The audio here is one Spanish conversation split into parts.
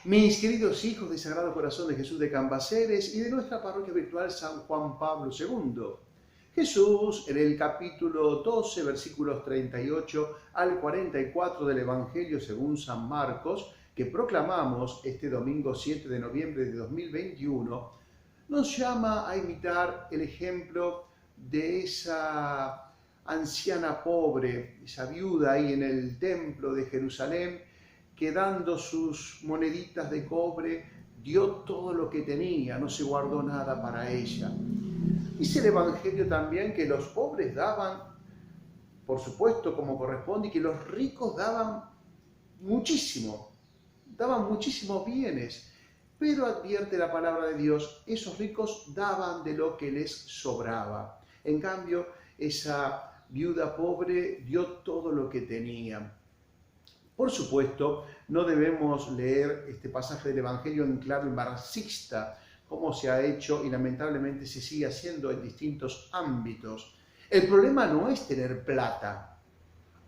Mis queridos hijos de Sagrado Corazón de Jesús de Cambaceres y de nuestra parroquia virtual San Juan Pablo II. Jesús, en el capítulo 12, versículos 38 al 44 del Evangelio según San Marcos, que proclamamos este domingo 7 de noviembre de 2021, nos llama a imitar el ejemplo de esa anciana pobre, esa viuda ahí en el templo de Jerusalén, que dando sus moneditas de cobre dio todo lo que tenía, no se guardó nada para ella. Dice el Evangelio también que los pobres daban, por supuesto, como corresponde, y que los ricos daban muchísimos bienes. Pero advierte la palabra de Dios, esos ricos daban de lo que les sobraba. En cambio, esa viuda pobre dio todo lo que tenía. Por supuesto, no debemos leer este pasaje del Evangelio en clave marxista, como se ha hecho y lamentablemente se sigue haciendo en distintos ámbitos. El problema no es tener plata.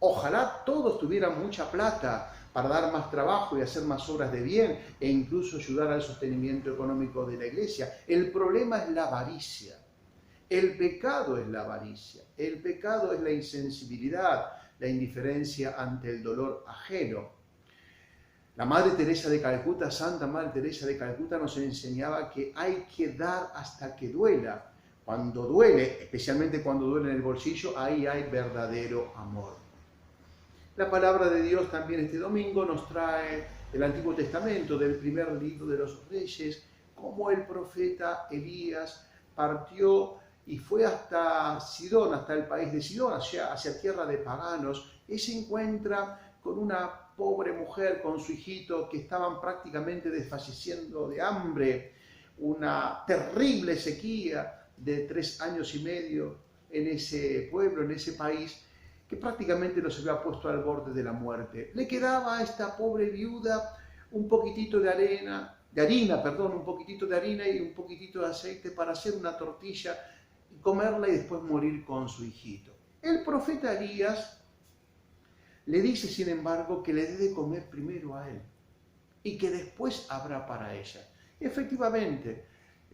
Ojalá todos tuvieran mucha plata para dar más trabajo y hacer más obras de bien e incluso ayudar al sostenimiento económico de la Iglesia. El problema es la avaricia. El pecado es la avaricia. El pecado es la insensibilidad, la indiferencia ante el dolor ajeno. La Madre Teresa de Calcuta, Santa Madre Teresa de Calcuta, nos enseñaba que hay que dar hasta que duela. Cuando duele, especialmente cuando duele en el bolsillo, ahí hay verdadero amor. La palabra de Dios también este domingo nos trae del Antiguo Testamento, del primer libro de los Reyes, cómo el profeta Elías partió y fue hasta Sidón, hasta el país de Sidón, hacia tierra de paganos, y se encuentra con una pobre mujer, con su hijito, que estaban prácticamente desfalleciendo de hambre, una terrible sequía de 3 años y medio en ese pueblo, en ese país, que prácticamente los había puesto al borde de la muerte. Le quedaba a esta pobre viuda un poquitito de harina y un poquitito de aceite para hacer una tortilla, comerla y después morir con su hijito. El profeta Elías le dice, sin embargo, que le dé de comer primero a él y que después habrá para ella. Y efectivamente,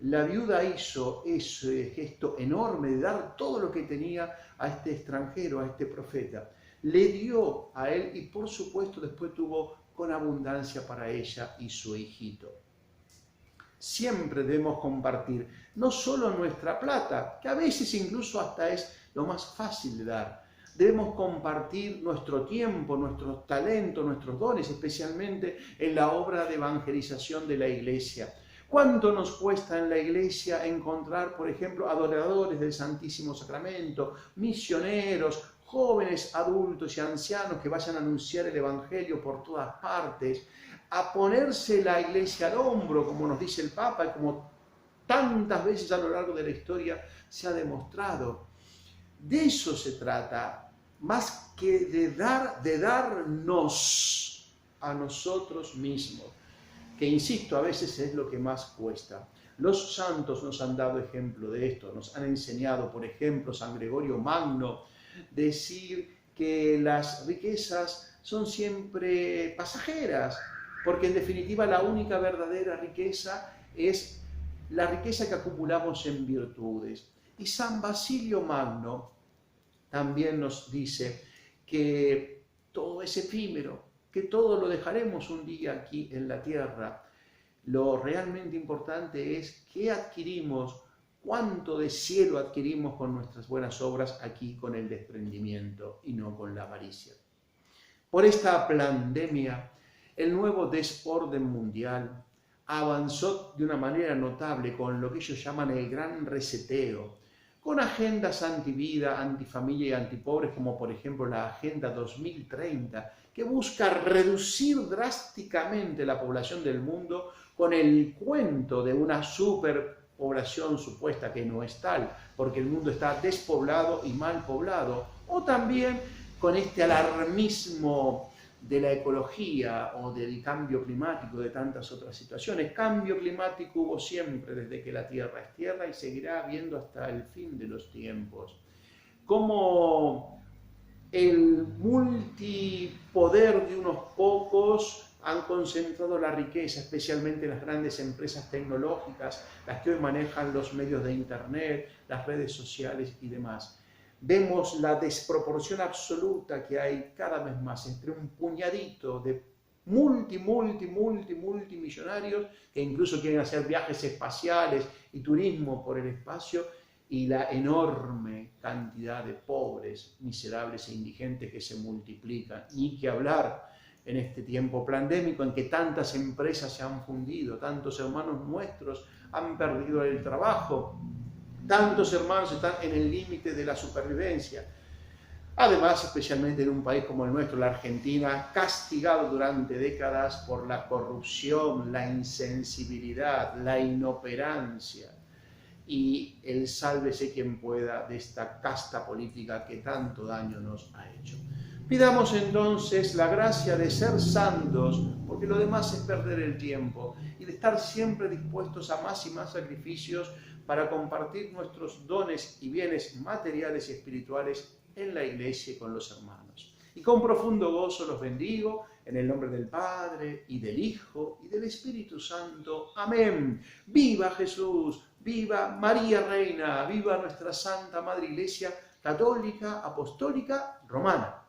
la viuda hizo ese gesto enorme de dar todo lo que tenía a este extranjero, a este profeta. Le dio a él y por supuesto después tuvo con abundancia para ella y su hijito. Siempre debemos compartir, no solo nuestra plata, que a veces incluso hasta es lo más fácil de dar. Debemos compartir nuestro tiempo, nuestros talentos, nuestros dones, especialmente en la obra de evangelización de la Iglesia. ¿Cuánto nos cuesta en la Iglesia encontrar, por ejemplo, adoradores del Santísimo Sacramento, misioneros, jóvenes, adultos y ancianos que vayan a anunciar el Evangelio por todas partes, a ponerse la Iglesia al hombro, como nos dice el Papa y como tantas veces a lo largo de la historia se ha demostrado? De eso se trata, más que de darnos a nosotros mismos, que insisto, a veces es lo que más cuesta. Los santos nos han dado ejemplo de esto, nos han enseñado, por ejemplo, San Gregorio Magno, decir que las riquezas son siempre pasajeras, porque en definitiva la única verdadera riqueza es la riqueza que acumulamos en virtudes. Y San Basilio Magno también nos dice que todo es efímero, que todo lo dejaremos un día aquí en la tierra. Lo realmente importante es qué adquirimos, cuánto de cielo adquirimos con nuestras buenas obras aquí con el desprendimiento y no con la avaricia. Por esta pandemia, el nuevo desorden mundial avanzó de una manera notable con lo que ellos llaman el gran reseteo, con agendas antivida, antifamilia y antipobres, como por ejemplo la Agenda 2030, que busca reducir drásticamente la población del mundo con el cuento de una superpoblación supuesta que no es tal, porque el mundo está despoblado y mal poblado, o también con este alarmismo de la ecología o del cambio climático, de tantas otras situaciones. Cambio climático hubo siempre desde que la Tierra es Tierra y seguirá habiendo hasta el fin de los tiempos. Como el multipoder de unos pocos han concentrado la riqueza, especialmente las grandes empresas tecnológicas, las que hoy manejan los medios de Internet, las redes sociales y demás. Vemos la desproporción absoluta que hay cada vez más entre un puñadito de multimillonarios que incluso quieren hacer viajes espaciales y turismo por el espacio, y la enorme cantidad de pobres, miserables e indigentes que se multiplican. Ni que hablar en este tiempo pandémico en que tantas empresas se han fundido, tantos hermanos nuestros han perdido el trabajo, tantos hermanos están en el límite de la supervivencia. Además, especialmente en un país como el nuestro, la Argentina, castigado durante décadas por la corrupción, la insensibilidad, la inoperancia y el sálvese quien pueda de esta casta política que tanto daño nos ha hecho. Pidamos entonces la gracia de ser santos, porque lo demás es perder el tiempo, y de estar siempre dispuestos a más y más sacrificios para compartir nuestros dones y bienes materiales y espirituales en la Iglesia y con los hermanos. Y con profundo gozo los bendigo en el nombre del Padre, y del Hijo, y del Espíritu Santo. Amén. ¡Viva Jesús! ¡Viva María Reina! ¡Viva nuestra Santa Madre Iglesia Católica, Apostólica, Romana!